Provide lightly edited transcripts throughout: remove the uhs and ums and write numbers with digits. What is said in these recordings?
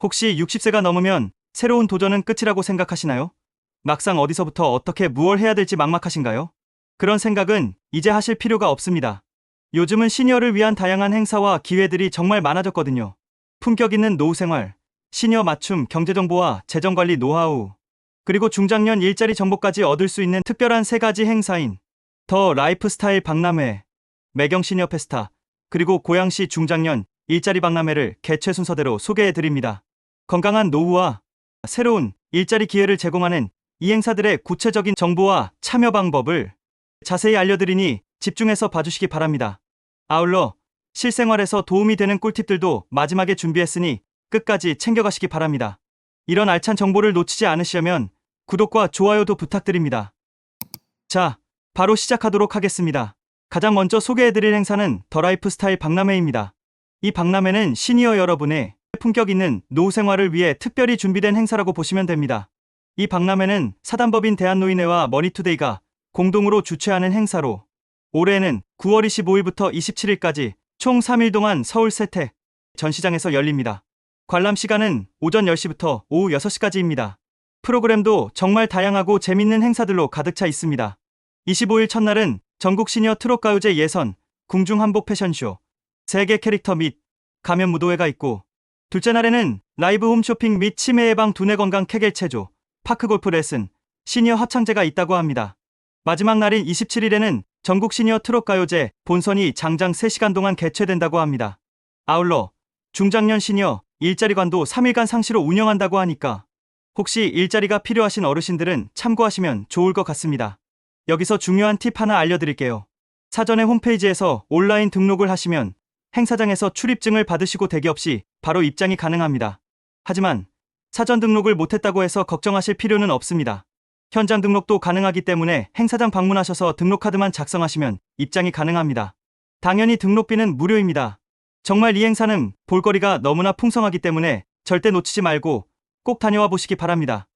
혹시 60세가 넘으면 새로운 도전은 끝이라고 생각하시나요? 막상 어디서부터 어떻게 무얼 해야 될지 막막하신가요? 그런 생각은 이제 하실 필요가 없습니다. 요즘은 시니어를 위한 다양한 행사와 기회들이 정말 많아졌거든요. 품격 있는 노후 생활, 시니어 맞춤 경제정보와 재정관리 노하우, 그리고 중장년 일자리 정보까지 얻을 수 있는 특별한 세 가지 행사인 더 라이프스타일 박람회, 매경 시니어 페스타, 그리고 고양시 중장년 일자리 박람회를 개최 순서대로 소개해드립니다. 건강한 노후와 새로운 일자리 기회를 제공하는 이 행사들의 구체적인 정보와 참여 방법을 자세히 알려드리니 집중해서 봐주시기 바랍니다. 아울러 실생활에서 도움이 되는 꿀팁들도 마지막에 준비했으니 끝까지 챙겨가시기 바랍니다. 이런 알찬 정보를 놓치지 않으시려면 구독과 좋아요도 부탁드립니다. 자, 바로 시작하도록 하겠습니다. 가장 먼저 소개해드릴 행사는 더 라이프 스타일 박람회입니다. 이 박람회는 시니어 여러분의 품격 있는 노후 생활을 위해 특별히 준비된 행사라고 보시면 됩니다. 이 박람회는 사단법인 대한노인회와 머니투데이가 공동으로 주최하는 행사로 올해는 9월 25일부터 27일까지 총 3일 동안 서울 세택 전시장에서 열립니다. 관람 시간은 오전 10시부터 오후 6시까지입니다. 프로그램도 정말 다양하고 재밌는 행사들로 가득 차 있습니다. 25일 첫날은 전국 시니어 트롯 가요제 예선, 궁중 한복 패션쇼, 세계 캐릭터 및 가면 무도회가 있고, 둘째 날에는 라이브 홈쇼핑 및 치매 예방 두뇌 건강 케겔 체조, 파크 골프 레슨, 시니어 합창제가 있다고 합니다. 마지막 날인 27일에는 전국 시니어 트롯 가요제 본선이 장장 3시간 동안 개최된다고 합니다. 아울러 중장년 시니어 일자리관도 3일간 상시로 운영한다고 하니까 혹시 일자리가 필요하신 어르신들은 참고하시면 좋을 것 같습니다. 여기서 중요한 팁 하나 알려드릴게요. 사전에 홈페이지에서 온라인 등록을 하시면 행사장에서 출입증을 받으시고 대기 없이 바로 입장이 가능합니다. 하지만 사전 등록을 못했다고 해서 걱정하실 필요는 없습니다. 현장 등록도 가능하기 때문에 행사장 방문하셔서 등록카드만 작성하시면 입장이 가능합니다. 당연히 등록비는 무료입니다. 정말 이 행사는 볼거리가 너무나 풍성하기 때문에 절대 놓치지 말고 꼭 다녀와 보시기 바랍니다.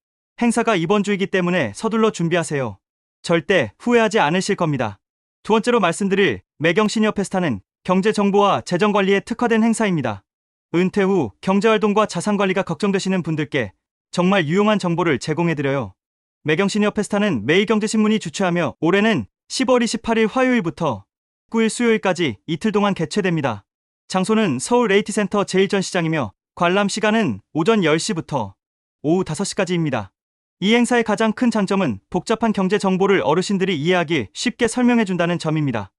행사가 이번 주이기 때문에 서둘러 준비하세요. 절대 후회하지 않으실 겁니다. 두 번째로 말씀드릴 매경 시니어 페스타는 경제정보와 재정관리에 특화된 행사입니다. 은퇴 후 경제활동과 자산관리가 걱정되시는 분들께 정말 유용한 정보를 제공해드려요. 매경 시니어 페스타는 매일경제신문이 주최하며 올해는 10월 28일 화요일부터 9일 수요일까지 이틀 동안 개최됩니다. 장소는 서울 레이티센터 제1전시장이며 관람 시간은 오전 10시부터 오후 5시까지입니다. 이 행사의 가장 큰 장점은 복잡한 경제 정보를 어르신들이 이해하기 쉽게 설명해준다는 점입니다.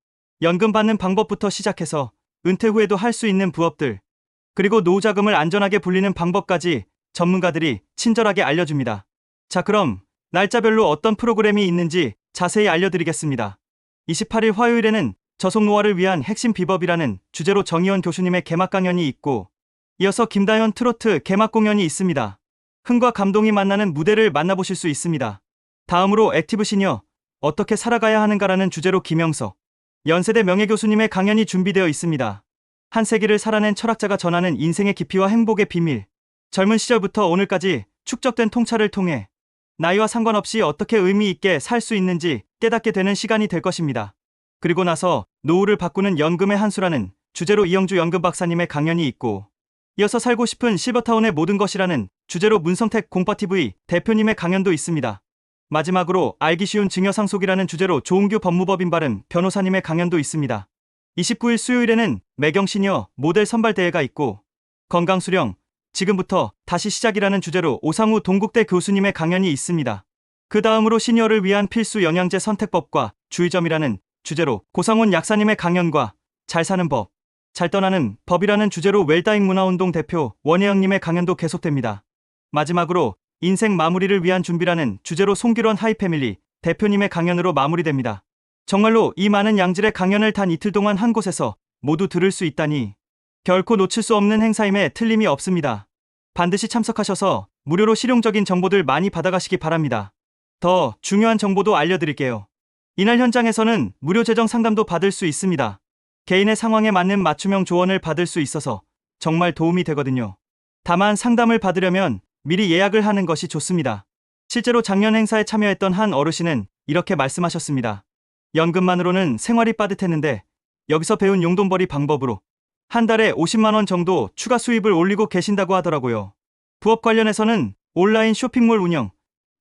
연금 받는 방법부터 시작해서 은퇴 후에도 할 수 있는 부업들, 그리고 노후자금을 안전하게 불리는 방법까지 전문가들이 친절하게 알려줍니다. 자, 그럼 날짜별로 어떤 프로그램이 있는지 자세히 알려드리겠습니다. 28일 화요일에는 저속노화를 위한 핵심 비법이라는 주제로 정희원 교수님의 개막 강연이 있고, 이어서 김다현 트로트 개막 공연이 있습니다. 흥과 감동이 만나는 무대를 만나보실 수 있습니다. 다음으로 액티브 시니어, 어떻게 살아가야 하는가라는 주제로 김영석, 연세대 명예교수님의 강연이 준비되어 있습니다. 한 세기를 살아낸 철학자가 전하는 인생의 깊이와 행복의 비밀, 젊은 시절부터 오늘까지 축적된 통찰을 통해 나이와 상관없이 어떻게 의미 있게 살 수 있는지 깨닫게 되는 시간이 될 것입니다. 그리고 나서 노후를 바꾸는 연금의 한수라는 주제로 이영주 연금 박사님의 강연이 있고, 이어서 살고 싶은 실버타운의 모든 것이라는 주제로 문성택 공파TV 대표님의 강연도 있습니다. 마지막으로 알기 쉬운 증여상속이라는 주제로 조은규 법무법인 바른 변호사님의 강연도 있습니다. 29일 수요일에는 매경 시니어 모델 선발대회가 있고, 건강수령, 지금부터 다시 시작이라는 주제로 오상우 동국대 교수님의 강연이 있습니다. 그 다음으로 시니어를 위한 필수 영양제 선택법과 주의점이라는 주제로 고상훈 약사님의 강연과 잘 사는 법, 잘 떠나는 법이라는 주제로 웰다잉 문화운동 대표 원혜영님의 강연도 계속됩니다. 마지막으로 인생 마무리를 위한 준비라는 주제로 송길원 하이패밀리 대표님의 강연으로 마무리됩니다. 정말로 이 많은 양질의 강연을 단 이틀 동안 한 곳에서 모두 들을 수 있다니 결코 놓칠 수 없는 행사임에 틀림이 없습니다. 반드시 참석하셔서 무료로 실용적인 정보들 많이 받아가시기 바랍니다. 더 중요한 정보도 알려드릴게요. 이날 현장에서는 무료 재정 상담도 받을 수 있습니다. 개인의 상황에 맞는 맞춤형 조언을 받을 수 있어서 정말 도움이 되거든요. 다만 상담을 받으려면 미리 예약을 하는 것이 좋습니다. 실제로 작년 행사에 참여했던 한 어르신은 이렇게 말씀하셨습니다. 연금만으로는 생활이 빠듯했는데 여기서 배운 용돈벌이 방법으로 한 달에 50만 원 정도 추가 수입을 올리고 계신다고 하더라고요. 부업 관련해서는 온라인 쇼핑몰 운영,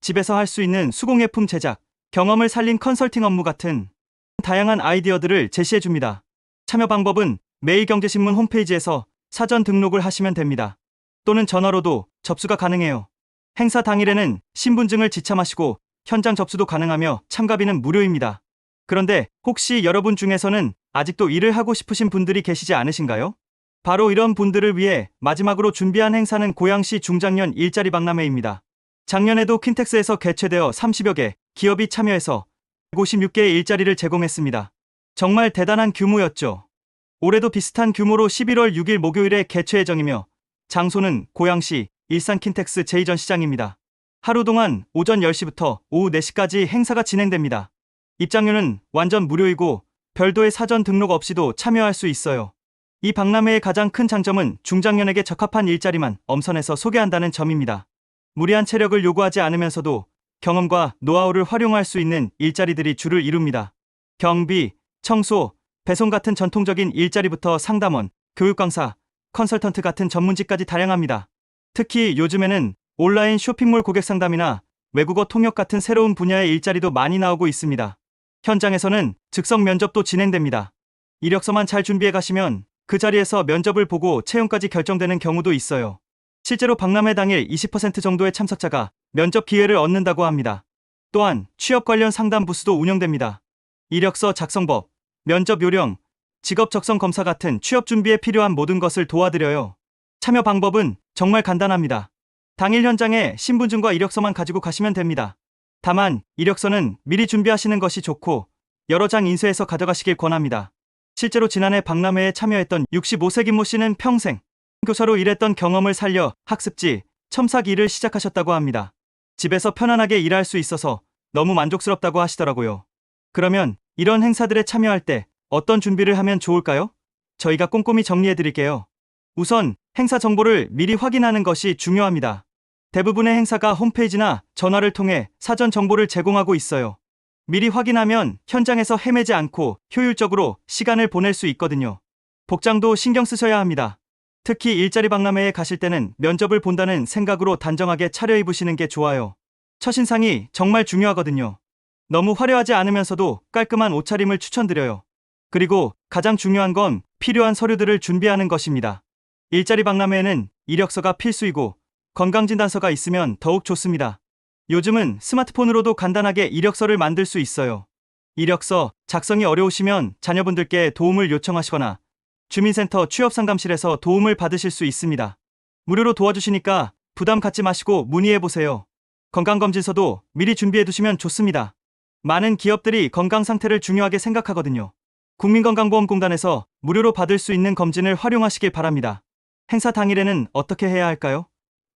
집에서 할 수 있는 수공예품 제작, 경험을 살린 컨설팅 업무 같은 다양한 아이디어들을 제시해 줍니다. 참여 방법은 매일경제신문 홈페이지에서 사전 등록을 하시면 됩니다. 또는 전화로도 접수가 가능해요. 행사 당일에는 신분증을 지참하시고 현장 접수도 가능하며 참가비는 무료입니다. 그런데 혹시 여러분 중에서는 아직도 일을 하고 싶으신 분들이 계시지 않으신가요? 바로 이런 분들을 위해 마지막으로 준비한 행사는 고양시 중장년 일자리 박람회입니다. 작년에도 킨텍스에서 개최되어 30여 개 기업이 참여해서 156개의 일자리를 제공했습니다. 정말 대단한 규모였죠. 올해도 비슷한 규모로 11월 6일 목요일에 개최 예정이며 장소는 고양시 일산 킨텍스 제2전 시장입니다. 하루 동안 오전 10시부터 오후 4시까지 행사가 진행됩니다. 입장료는 완전 무료이고 별도의 사전 등록 없이도 참여할 수 있어요. 이 박람회의 가장 큰 장점은 중장년에게 적합한 일자리만 엄선해서 소개한다는 점입니다. 무리한 체력을 요구하지 않으면서도 경험과 노하우를 활용할 수 있는 일자리들이 주를 이룹니다. 경비, 청소, 배송 같은 전통적인 일자리부터 상담원, 교육 강사, 컨설턴트 같은 전문직까지 다양합니다. 특히 요즘에는 온라인 쇼핑몰 고객 상담이나 외국어 통역 같은 새로운 분야의 일자리도 많이 나오고 있습니다. 현장에서는 즉석 면접도 진행됩니다. 이력서만 잘 준비해 가시면 그 자리에서 면접을 보고 채용까지 결정되는 경우도 있어요. 실제로 박람회 당일 20% 정도의 참석자가 면접 기회를 얻는다고 합니다. 또한 취업 관련 상담 부스도 운영됩니다. 이력서 작성법, 면접 요령, 직업 적성 검사 같은 취업 준비에 필요한 모든 것을 도와드려요. 참여 방법은 정말 간단합니다. 당일 현장에 신분증과 이력서만 가지고 가시면 됩니다. 다만 이력서는 미리 준비하시는 것이 좋고 여러 장 인쇄해서 가져가시길 권합니다. 실제로 지난해 박람회에 참여했던 65세 김모 씨는 평생 교사로 일했던 경험을 살려 학습지, 첨삭 일을 시작하셨다고 합니다. 집에서 편안하게 일할 수 있어서 너무 만족스럽다고 하시더라고요. 그러면 이런 행사들에 참여할 때 어떤 준비를 하면 좋을까요? 저희가 꼼꼼히 정리해 드릴게요. 우선 행사 정보를 미리 확인하는 것이 중요합니다. 대부분의 행사가 홈페이지나 전화를 통해 사전 정보를 제공하고 있어요. 미리 확인하면 현장에서 헤매지 않고 효율적으로 시간을 보낼 수 있거든요. 복장도 신경 쓰셔야 합니다. 특히 일자리 박람회에 가실 때는 면접을 본다는 생각으로 단정하게 차려입으시는 게 좋아요. 첫인상이 정말 중요하거든요. 너무 화려하지 않으면서도 깔끔한 옷차림을 추천드려요. 그리고 가장 중요한 건 필요한 서류들을 준비하는 것입니다. 일자리 박람회에는 이력서가 필수이고 건강진단서가 있으면 더욱 좋습니다. 요즘은 스마트폰으로도 간단하게 이력서를 만들 수 있어요. 이력서 작성이 어려우시면 자녀분들께 도움을 요청하시거나 주민센터 취업상담실에서 도움을 받으실 수 있습니다. 무료로 도와주시니까 부담 갖지 마시고 문의해보세요. 건강검진서도 미리 준비해두시면 좋습니다. 많은 기업들이 건강 상태를 중요하게 생각하거든요. 국민건강보험공단에서 무료로 받을 수 있는 검진을 활용하시길 바랍니다. 행사 당일에는 어떻게 해야 할까요?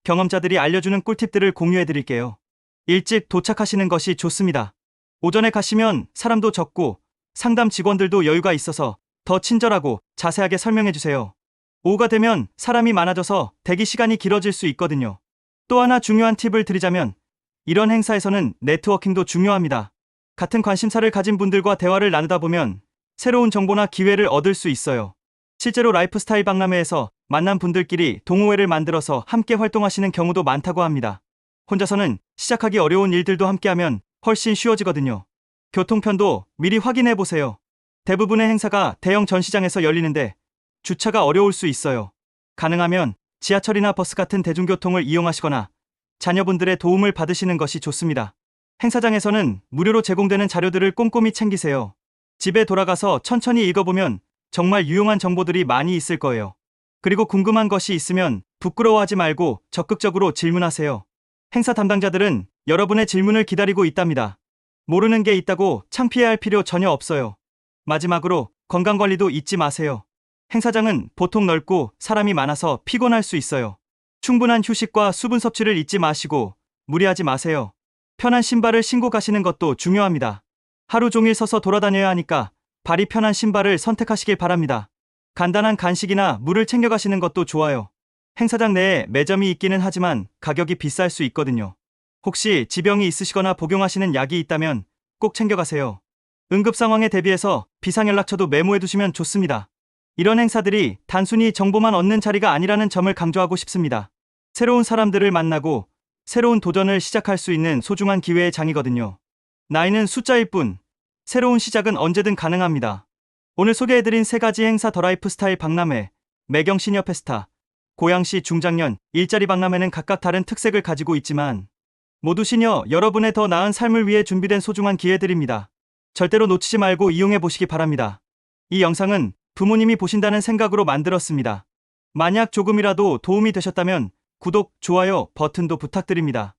경험자들이 알려주는 꿀팁들을 공유해드릴게요. 일찍 도착하시는 것이 좋습니다. 오전에 가시면 사람도 적고 상담 직원들도 여유가 있어서 더 친절하고 자세하게 설명해주세요. 오후가 되면 사람이 많아져서 대기 시간이 길어질 수 있거든요. 또 하나 중요한 팁을 드리자면 이런 행사에서는 네트워킹도 중요합니다. 같은 관심사를 가진 분들과 대화를 나누다 보면 새로운 정보나 기회를 얻을 수 있어요. 실제로 라이프스타일 박람회에서 만난 분들끼리 동호회를 만들어서 함께 활동하시는 경우도 많다고 합니다. 혼자서는 시작하기 어려운 일들도 함께하면 훨씬 쉬워지거든요. 교통편도 미리 확인해 보세요. 대부분의 행사가 대형 전시장에서 열리는데 주차가 어려울 수 있어요. 가능하면 지하철이나 버스 같은 대중교통을 이용하시거나 자녀분들의 도움을 받으시는 것이 좋습니다. 행사장에서는 무료로 제공되는 자료들을 꼼꼼히 챙기세요. 집에 돌아가서 천천히 읽어보면 정말 유용한 정보들이 많이 있을 거예요. 그리고 궁금한 것이 있으면 부끄러워하지 말고 적극적으로 질문하세요. 행사 담당자들은 여러분의 질문을 기다리고 있답니다. 모르는 게 있다고 창피해할 필요 전혀 없어요. 마지막으로 건강관리도 잊지 마세요. 행사장은 보통 넓고 사람이 많아서 피곤할 수 있어요. 충분한 휴식과 수분 섭취를 잊지 마시고 무리하지 마세요. 편한 신발을 신고 가시는 것도 중요합니다. 하루 종일 서서 돌아다녀야 하니까 발이 편한 신발을 선택하시길 바랍니다. 간단한 간식이나 물을 챙겨가시는 것도 좋아요. 행사장 내에 매점이 있기는 하지만 가격이 비쌀 수 있거든요. 혹시 지병이 있으시거나 복용하시는 약이 있다면 꼭 챙겨가세요. 응급 상황에 대비해서 비상연락처도 메모해두시면 좋습니다. 이런 행사들이 단순히 정보만 얻는 자리가 아니라는 점을 강조하고 싶습니다. 새로운 사람들을 만나고 새로운 도전을 시작할 수 있는 소중한 기회의 장이거든요. 나이는 숫자일 뿐, 새로운 시작은 언제든 가능합니다. 오늘 소개해드린 3가지 행사 더 라이프 스타일 박람회, 매경 시니어 페스타, 고양시 중장년, 일자리 박람회는 각각 다른 특색을 가지고 있지만 모두 시니어 여러분의 더 나은 삶을 위해 준비된 소중한 기회들입니다. 절대로 놓치지 말고 이용해 보시기 바랍니다. 이 영상은 부모님이 보신다는 생각으로 만들었습니다. 만약 조금이라도 도움이 되셨다면 구독, 좋아요 버튼도 부탁드립니다.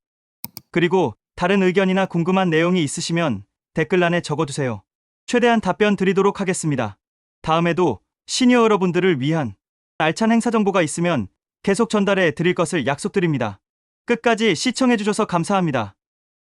그리고 다른 의견이나 궁금한 내용이 있으시면 댓글란에 적어주세요. 최대한 답변 드리도록 하겠습니다. 다음에도 시니어 여러분들을 위한 알찬 행사 정보가 있으면 계속 전달해 드릴 것을 약속드립니다. 끝까지 시청해주셔서 감사합니다.